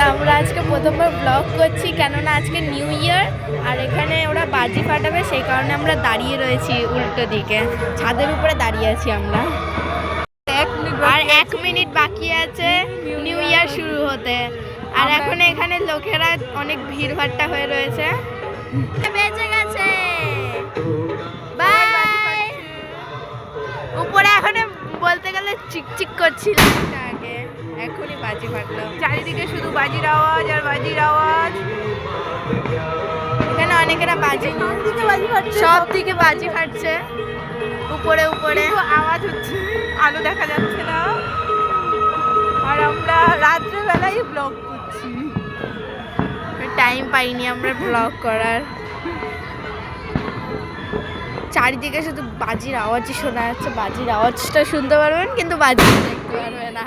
আমরা আজকে প্রথমবার ব্লগ করছি, কেননা আজকে নিউ ইয়ার আর এখানে ওরা বাজি ফাটাবে, সেই কারণে আমরা দাঁড়িয়ে রয়েছি উল্টো দিকে, ছাদের উপরে দাঁড়িয়ে আছি আমরা। আর 1 মিনিট বাকি আছে নিউ ইয়ার শুরু হতে, আর এখন এখানে লোকেরা অনেক ভিড়ভাট্টা হয়ে রয়েছে। বেজে গেছে, বাই। উপরে এখন বলতে গেলে চিকচিক করছিল আগে, এখনই বাজি ফাটলো। চারিদিকে শুধু বাজির আওয়াজ আর বাজির আওয়াজ। এখানে অনেকেরা বাজি সব দিকে বাজি ফাটছে, উপরে উপরে আওয়াজ হচ্ছে, আলো দেখা যাচ্ছে না। আর আমরা রাত্রেবেলায় ব্লগ করছি, টাইম পাইনি আমরা ব্লগ করার। চারিদিকে শুধু বাজির আওয়াজই শোনা যাচ্ছে, বাজির আওয়াজটা শুনতে পারবেন কিন্তু বাজি দেখতে পারবে না।